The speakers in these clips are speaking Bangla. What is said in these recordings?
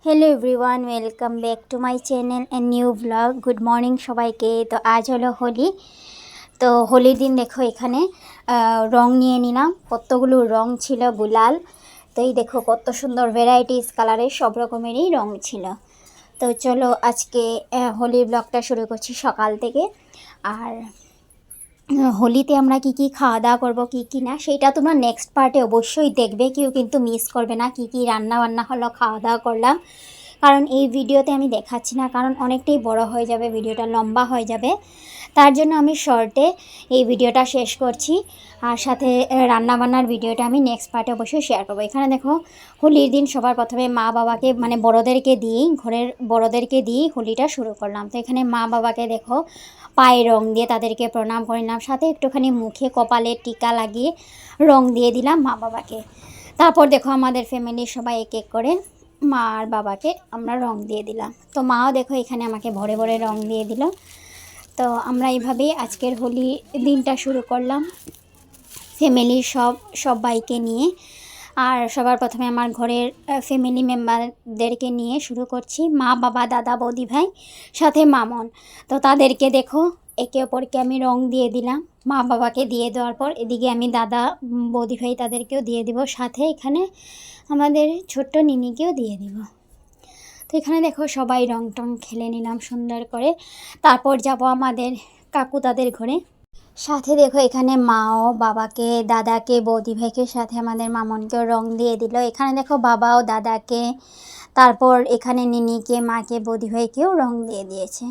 Hello everyone welcome back to my channel and new blog. Good morning सबाइके। तो आज हलो होली। तो होलिर दिन देखो एखाने रंग निये निलाम। कतगुलो रंग छिलो गुलाल। तो ये देखो कत सुंदर भ্যারাইটিস कालारेर सब रकमेरই रंग छिलो। तो चलो आज के होलिर ब्लगटा शुरू करछि सकाल थेके। आर होलिते आमरा की खावा दावा करबो की ना सेटा तोमरा नेक्स्ट पार्टे अवश्यई देखबे, केउ किन्तु मिस करबे ना की रान्ना बान्ना हलो खावा दावा करलाम। कारण এই ভিডিওতে আমি দেখাচ্ছি না, কারণ অনেকটাই বড় হয়ে যাবে, ভিডিওটা লম্বা হয়ে যাবে। তার জন্য আমি শর্টে এই ভিডিওটা শেষ করছি। আর সাথে রান্না বান্নার ভিডিওটা আমি নেক্সট পার্টে অবশ্যই শেয়ার করব। এখানে দেখো হোলির দিন সবার প্রথমে মা বাবাকে মানে বড়দেরকে দিয়েই ঘরের বড়দেরকে দিয়েই হোলিটা শুরু করলাম। তো এখানে মা বাবাকে দেখো পায়ে রং দিয়ে তাদেরকে প্রণাম করে নিলাম, সাথে একটুখানি মুখে কপালে টিকা লাগিয়ে রং দিয়ে দিলাম মা বাবাকে। তারপর দেখো আমাদের ফ্যামিলির সবাই এক এক করে মা আর বাবাকে আমরা রং দিয়ে দিলাম। তো মাও দেখো এখানে আমাকে ভরে ভরে রং দিয়ে দিল। তো আমরা এইভাবেই আজকের হোলি দিনটা শুরু করলাম ফ্যামিলির সবাইকে নিয়ে। আর সবার প্রথমে আমার ঘরের ফ্যামিলি মেম্বারদেরকে নিয়ে শুরু করছি, মা বাবা দাদা বৌদি ভাই সাথে মামন। তো তাদেরকে দেখো একে অপরকে আমি রং দিয়ে দিলাম। মা বাবাকে দিয়ে দেওয়ার পর এদিকে আমি দাদা বৌদি ভাই তাদেরকেও দিয়ে দিব, সাথে এখানে আমাদের ছোট্ট নিনিকেও দিয়ে দিব। তো এখানে দেখো সবাই রং টং খেলে নিলাম সুন্দর করে। তারপর যাব আমাদের কাকু তাদের ঘরে। সাথে দেখো এখানে মাও বাবাকে দাদাকে বৌদি ভাইকে সাথে আমাদের মামনকেও রং দিয়ে দিল। এখানে দেখো বাবাও দাদাকে, তারপর এখানে নিনিকে মাকে বৌদি ভাইকেও রং দিয়ে দিয়েছে।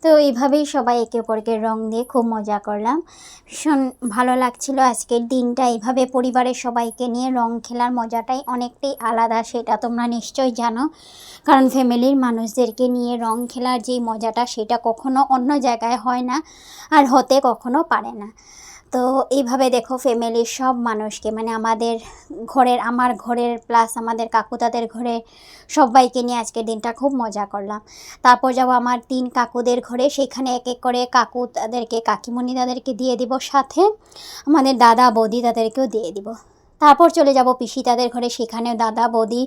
তো এইভাবেই সবাই একে অপরকে রং দিয়ে খুব মজা করলাম। ভীষণ ভালো লাগছিল আজকের দিনটা। এইভাবে পরিবারের সবাইকে নিয়ে রং খেলার মজাটাই অনেকটাই আলাদা, সেটা তোমরা নিশ্চয়ই জানো। কারণ ফ্যামিলির মানুষদেরকে নিয়ে রং খেলার যেই মজাটা সেটা কখনো অন্য জায়গায় হয় না আর হতে কখনো পারে না। তো এইভাবে দেখো ফ্যামিলির সব মানুষকে মানে আমাদের ঘরের আমার ঘরের প্লাস আমাদের কাকু তাদের ঘরে সবাইকে নিয়ে আজকের দিনটা খুব মজা করলাম। তারপর যাব আমার 3 কাকুদের ঘরে, সেখানে এক এক করে কাকু তাদেরকে কাকিমণি তাদেরকে দিয়ে দিব, সাথে আমাদের দাদা বৌদি তাদেরকেও দিয়ে দিব। তারপর চলে যাব পিসি তাদের ঘরে, সেখানেও দাদা বৌদি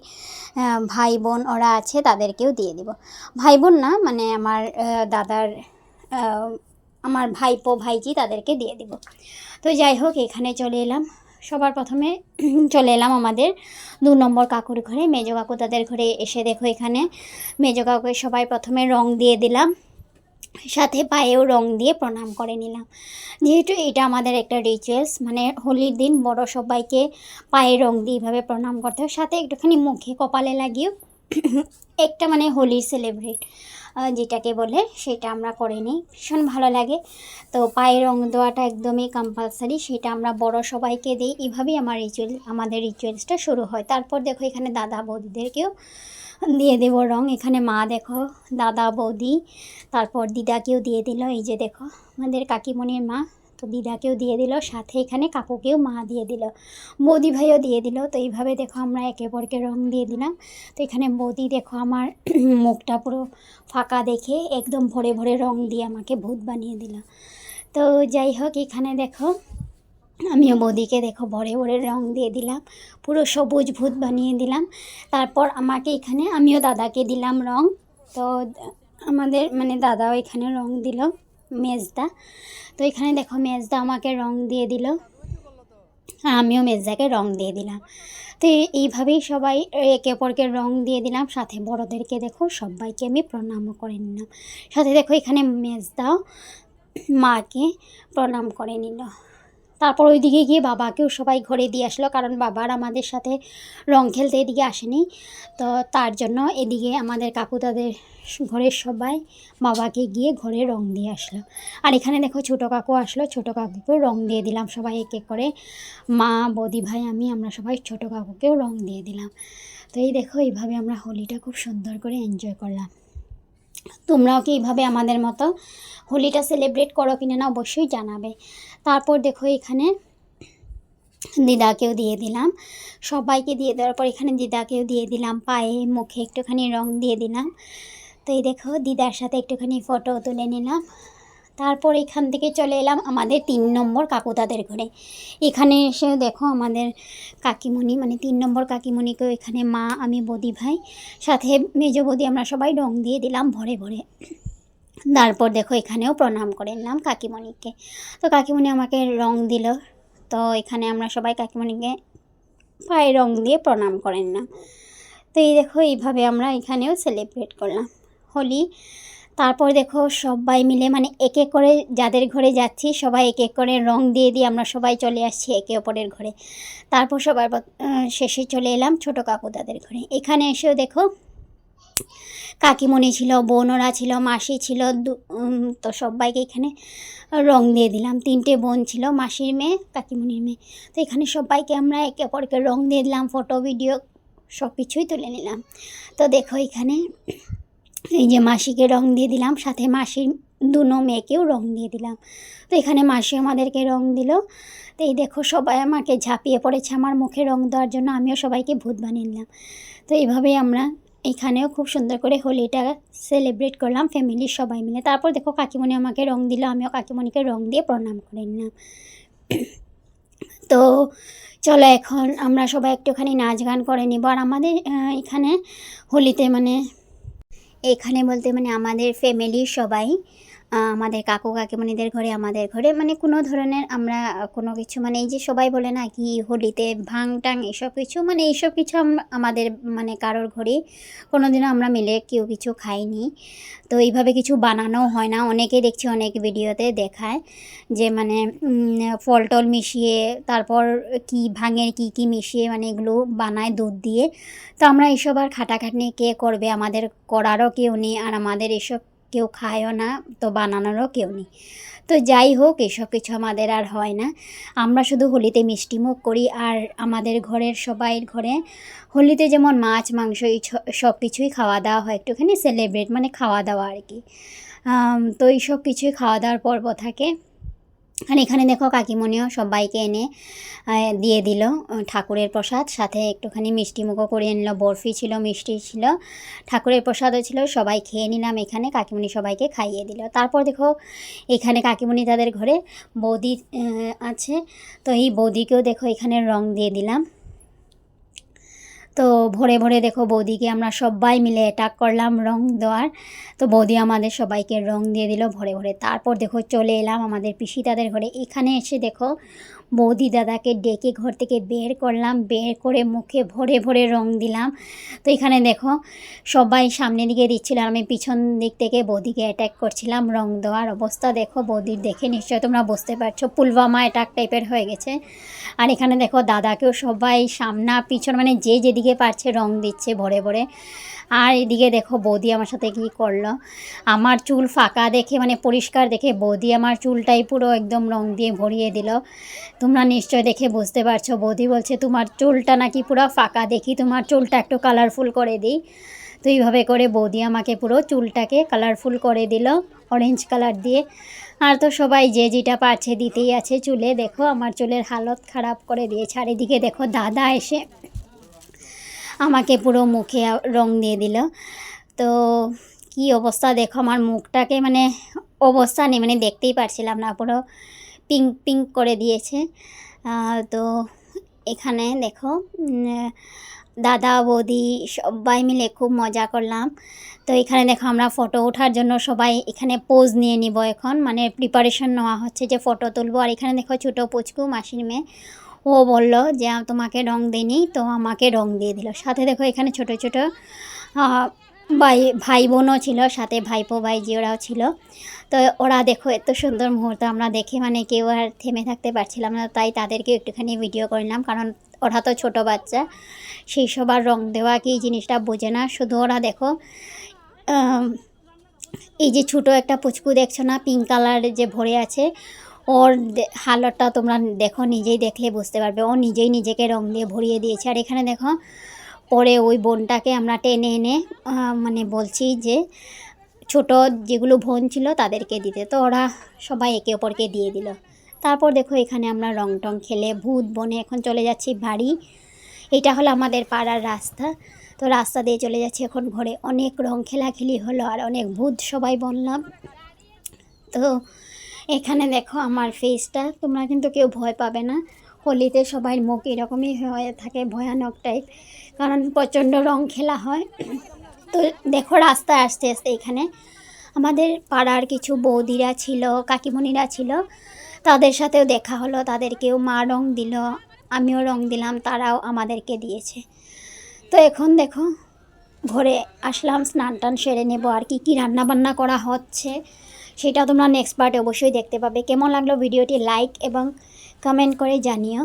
ভাই বোন ওরা আছে তাদেরকেও দিয়ে দিব। ভাই বোন না মানে আমার দাদার আমার ভাইপো ভাইজি তাদেরকে দিয়ে দিব। তো যাই হোক এখানে চলে এলাম সবার প্রথমে চলে এলাম আমাদের 2 নম্বর কাকুর ঘরে, মেজো কাকু তাদের ঘরে। এসে দেখো এখানে মেজো কাকুকে সবাই প্রথমে রং দিয়ে দিলাম, সাথে পায়েও রং দিয়ে প্রণাম করে নিলাম। যেহেতু এটা আমাদের একটা রিচুয়ালস, মানে হোলির দিন বড় সবাইকে পায়ে রং দিয়ে এইভাবে প্রণাম করতে হয়, সাথে একটুখানি মুখে কপালে লাগিয়েও একটা মানে হোলি সেলিব্রেট যেটাকে বলে সেটা আমরা করে নিই, ভীষণ ভালো লাগে। তো পায়ে রং দেওয়াটা একদমই কম্পালসারি, সেটা আমরা বড় সবাইকে দিই। এইভাবেই আমাদের রিচুয়ালসটা শুরু হয়। তারপর দেখো এখানে দাদা বৌদিদেরকেও দিয়ে দেবো রং। এখানে মা দেখো দাদা বৌদি তারপর দিদাকেও দিয়ে দিল, এই যে দেখো আমাদের কাকিমণির মা, তো দিদাকেও দিয়ে দিল, সাথে এখানে কাকুকেও মা দিয়ে দিল, বৌদি ভাইও দিয়ে দিল। তো এইভাবে দেখো আমরা একে অপরকে রং দিয়ে দিলাম। তো এখানে বৌদি দেখো আমার মুখটা পুরো ফাঁকা দেখে একদম ভরে ভরে রং দিয়ে আমাকে ভূত বানিয়ে দিল। তো যাই হোক এখানে দেখো আমিও বৌদিকে দেখো ভরে ভরে রং দিয়ে দিলাম, পুরো সবুজ ভূত বানিয়ে দিলাম। তারপর আমাকে এখানে আমিও দাদাকে দিলাম রং। তো আমাদের মানে দাদাও এখানে রং দিল মেজদা। তো এখানে দেখো মেজদা আমাকে রং দিয়ে দিল, আমিও মেজদাকে রং দিয়ে দিলাম। তো এইভাবেই সবাই একে অপরকে রং দিয়ে দিলাম, সাথে বড়দেরকে দেখো সবাইকে আমি প্রণামও করে নিলাম। সাথে দেখো এখানে মেজদাও মাকে প্রণাম করে নিল। তারপর ওইদিকে গিয়ে বাবাকেও সবাই ঘরে দিয়ে আসলো, কারণ বাবার আমাদের সাথে রং খেলতে এদিকে আসেনি। তো তার জন্য এদিকে আমাদের কাকু তাদের ঘরের সবাই বাবাকে গিয়ে ঘরে রং দিয়ে আসলো। আর এখানে দেখো ছোটো কাকু আসলো, ছোটো কাকুকেও রং দিয়ে দিলাম সবাই এক এক করে, মা বৌদি ভাই আমরা সবাই ছোটো কাকুকেও রং দিয়ে দিলাম। তো এই দেখো এইভাবে আমরা হোলিটা খুব সুন্দর করে এনজয় করলাম। তোমরাও কি এইভাবে আমাদের মতো হোলিটা সেলিব্রেট করো কিনা না অবশ্যই জানাবে। তারপর দেখো এখানে দিদাকেও দিয়ে দিলাম, সবাইকে দিয়ে দেওয়ার পর এখানে দিদাকেও দিয়ে দিলাম, পায়ে মুখে একটুখানি রং দিয়ে দিলাম। তো এই দেখো দিদার সাথে একটুখানি ফটো তুলে নিলাম। তারপর এখান থেকে চলে এলাম আমাদের 3 নম্বর কাকুদাদের ঘরে। এখানে এসে দেখো আমাদের কাকিমণি মানে 3 নম্বর কাকিমণিকেও এখানে মা, আমি, বৌদি ভাই সাথে মেজো বৌদি আমরা সবাই রং দিয়ে দিলাম ভরে ভরে। তারপর দেখো এখানেও প্রণাম করে নিলাম কাকিমণিকে। তো কাকিমণি আমাকে রং দিল। তো এখানে আমরা সবাই কাকিমণিকে পায়ে রং দিয়ে প্রণাম করে নিলাম। তো এই দেখো এইভাবে আমরা এখানেও সেলিব্রেট করলাম হোলি। তারপর দেখো সবাই মিলে মানে এক এক করে যাদের ঘরে যাচ্ছি সবাই এক এক করে রং দিয়ে দিয়ে আমরা সবাই চলে আসছি একে অপরের ঘরে। তারপর সবার শেষে চলে এলাম ছোটো কাকুদাদের ঘরে। এখানে এসেও দেখো কাকিমণি ছিল, বোনরা ছিল, মাসি ছিল, তো সবাইকে এখানে রং দিয়ে দিলাম। 3টে বোন ছিল, মাসির মেয়ে, কাকিমণির মেয়ে। তো এখানে সবাইকে আমরা একে অপরকে রং দিয়ে দিলাম, ফটো ভিডিও সব কিছুই তুলে নিলাম। তো দেখো এখানে এই যে মাসিকে রং দিয়ে দিলাম, সাথে মাসির দুনো মেয়েকেও রং দিয়ে দিলাম। তো এখানে মাসি আমাদেরকে রং দিল। তো এই দেখো সবাই আমাকে ঝাঁপিয়ে পড়েছে আমার মুখে রং দেওয়ার জন্য, আমিও সবাইকে ভূত বানিয়ে নিলাম। তো এইভাবেই আমরা এখানেও খুব সুন্দর করে হোলিটা সেলিব্রেট করলাম ফ্যামিলির সবাই মিলে। তারপর দেখো কাকিমণি আমাকে রং দিল, আমিও কাকিমণিকে রং দিয়ে প্রণাম করে নিলাম। তো চলো এখন আমরা সবাই একটুখানি নাচ গান করে নিব। আর আমাদের এখানে হোলিতে মানে এখানে বলতে মানে আমাদের ফ্যামিলির সবাই আমাদের কাকু কাকিমণিদের ঘরে, আমাদের ঘরে মানে কোনো ধরনের আমরা কোনো কিছু মানে এই যে সবাই বলে না কি হোলিতে ভাং টাং এসব কিছু মানে এইসব কিছু আমাদের মানে কারোর ঘরে কোনো দিনও আমরা মিলে কেউ কিছু খাইনি। তো এইভাবে কিছু বানানো হয় না। অনেকে দেখছি অনেক ভিডিওতে দেখায় যে মানে ফল টল মিশিয়ে তারপর কি ভাঙের কি মিশিয়ে মানে এগুলো বানায় দুধ দিয়ে। তো আমরা এইসব আর খাটাখাটনি কে করবে, আমাদের করারও কেউ নেই আর আমাদের এসব কেউ খায়ও না, তো বানানোরও কেউ নেই। তো যাই হোক এসব কিছু আমাদের আর হয় না। আমরা শুধু হোলিতে মিষ্টিমুখ করি। আর আমাদের ঘরের সবাই ঘরে হোলিতে যেমন মাছ মাংস এই সব কিছুই খাওয়া দাওয়া হয়, একটুখানি সেলিব্রেট মানে খাওয়া দাওয়া আর কি। তো এই সব কিছুই খাওয়া দাওয়ার পর্ব থাকে। আর এখানে দেখো কাকিমণিও সবাইকে এনে দিয়ে দিল ঠাকুরের প্রসাদ, সাথে একটুখানি মিষ্টিমুখও করিয়ে নিল। বরফি ছিল, মিষ্টি ছিল, ঠাকুরের প্রসাদও ছিল, সবাই খেয়ে নিলাম। এখানে কাকিমণি সবাইকে খাইয়ে দিল। তারপর দেখো এখানে কাকিমণি তাদের ঘরে বৌদি আছে, তো এই বৌদিকেও দেখো এখানে রং দিয়ে দিলাম। তো ভোরে ভোরে দেখো বৌদিকে আমরা সবাই মিলে অ্যাটাক করলাম রং দেওয়ার। তো বৌদি আমাদের সবাইকে রং দিয়ে দিল ভোরে ভোরে। তারপর দেখো চলে এলাম আমাদের পিসি তাদের ঘরে। এখানে এসে দেখো বৌদি দাদাকে ডেকে ঘর থেকে বের করলাম, বের করে মুখে ভরে ভরে রং দিলাম। তো এখানে দেখো সবাই সামনের দিকে দিচ্ছিল, আমি পিছন দিক থেকে বৌদিকে অ্যাটাক করছিলাম। রং দেওয়ার অবস্থা দেখো বৌদির, দেখে নিশ্চয় তোমরা বুঝতে পারছো পুলওয়ামা অ্যাটাক টাইপের হয়ে গেছে। আর এখানে দেখো দাদাকেও সবাই সামনা পিছন মানে যে যেদিকে পারছে রং দিচ্ছে ভরে ভরে। আর এদিকে দেখো বৌদি আমার সাথে কী করলো, আমার চুল ফাঁকা দেখে মানে পরিষ্কার দেখে বৌদি আমার চুলটাই পুরো একদম রং দিয়ে ভরিয়ে দিল। তোমরা নিশ্চয় দেখে বুঝতে পারছো। বৌদি বলছে তোমার চুলটা নাকি পুরো ফাঁকা, দেখি তোমার চুলটা একটু কালারফুল করে দিই। তো এইভাবে করে বৌদি আমাকে পুরো চুলটাকে কালারফুল করে দিল অরেঞ্জ কালার দিয়ে। আর তো সবাই যে যেটা পারছে দিতেই আছে চুলে। দেখো আমার চুলের হালত খারাপ করে দিয়েছে। আর এদিকে দেখো দাদা এসে আমাকে পুরো মুখে রং দিয়ে দিল। তো কি অবস্থা দেখো আমার মুখটাকে মানে অবস্থা নেই, মানে দেখতেই পারছিলাম না, পুরো পিঙ্ক পিঙ্ক করে দিয়েছে। তো এখানে দেখো দাদা বৌদি সবাই মিলে খুব মজা করলাম। তো এখানে দেখো আমরা ফটো ওঠার জন্য সবাই এখানে পোজ নিয়ে নিব এখন, মানে প্রিপারেশন নেওয়া হচ্ছে যে ফটো তুলবো। আর এখানে দেখো ছোটো পুচকু মাসির মেয়ে, ও বলল যে তোমাকে রং দিইনি, তো আমাকে রং দিয়ে দিল। সাথে দেখো এখানে ছোটো ছোটো ভাই বোনও ছিল, সাথে ভাইপো ভাইজি ওরাও ছিল। তো ওরা দেখো এত সুন্দর মুহূর্ত আমরা দেখে মানে কেউ আর থেমে থাকতে পারছিলাম না, তাই তাদেরকে একটুখানি ভিডিও করে নিলাম। কারণ ওরা তো ছোটো বাচ্চা, সেই সব আর রং দেওয়া কি জিনিসটা বোঝে না। শুধু ওরা দেখো এই যে ছোটো একটা পুচকু দেখছো না পিঙ্ক কালার যে ভরে আছে, ওর হালতটা তোমরা দেখো, নিজেই দেখলে বুঝতে পারবে। ও নিজেই নিজেকে রং দিয়ে ভরিয়ে দিয়েছে। আর এখানে দেখো পরে ওই বোনটাকে আমরা টেনে এনে মানে বলছি যে ছোটো যেগুলো বোন ছিল তাদেরকে দিতে, তো ওরা সবাই একে অপরকে দিয়ে দিল। তারপর দেখো এখানে আমরা রং টং খেলে ভূত বনে এখন চলে যাচ্ছি বাড়ি। এটা হলো আমাদের পাড়ার রাস্তা। তো রাস্তা দিয়ে চলে যাচ্ছি এখন ঘরে। অনেক রং খেলাখেলি হলো আর অনেক ভূত সবাই বললাম। তো এখানে দেখো আমার ফেসটা, তোমরা কিন্তু কেউ ভয় পাবে না। হোলিতে সবাই মুখ এরকমই হয়ে থাকে, ভয়ানক টাইপ, কারণ প্রচণ্ড রং খেলা হয়। তো দেখো রাস্তায় আসতে আসতে এখানে আমাদের পাড়ার কিছু বৌদিরা ছিল, কাকিমণিরা ছিল, তাদের সাথেও দেখা হলো। তাদেরকেও মা রং দিল, আমিও রং দিলাম, তারাও আমাদেরকে দিয়েছে। তো এখন দেখো ঘরে আসলাম, স্নান টান সেরে নেবো। আর কি কি রান্না বান্না করা হচ্ছে সেটা তোমরা নেক্সট পার্টে অবশ্যই দেখতে পাবে। কেমন লাগলো ভিডিওটি লাইক এবং কমেন্ট করে জানিও।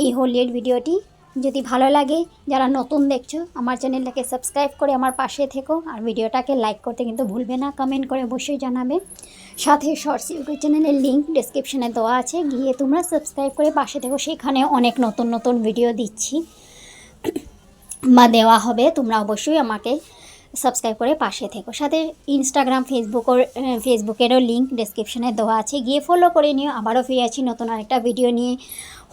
এই হোলির ভিডিওটি যদি ভালো লাগে, যারা নতুন দেখছো আমার চ্যানেলটাকে সাবস্ক্রাইব করে আমার পাশে থেকো, আর ভিডিওটাকে লাইক করতে কিন্তু ভুলবে না, কমেন্ট করে অবশ্যই জানাবে। সাথে শর্টস ইউটিউব চ্যানেলের লিঙ্ক ডেসক্রিপশনে দেওয়া আছে, গিয়ে তোমরা সাবস্ক্রাইব করে পাশে থেকো। সেখানে অনেক নতুন নতুন ভিডিও দিচ্ছি বা দেওয়া হবে, তোমরা অবশ্যই আমাকে সাবস্ক্রাইব করে পাশে থেকো। সাথে ইনস্টাগ্রাম ফেসবুকেরও লিঙ্ক ডেসক্রিপশনে দেওয়া আছে, গিয়ে ফলো করে নিও। আবারও ফিরে আছি নতুন আরেকটা ভিডিও নিয়ে,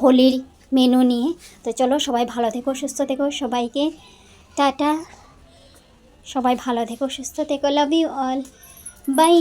হোলির মেনু নিয়ে। তো চলো, সবাই ভালো থেকো, সুস্থ থেকো, সবাইকে টাটা। সবাই ভালো থেকো, সুস্থ থেকো, লাভ ইউ অল, বাই।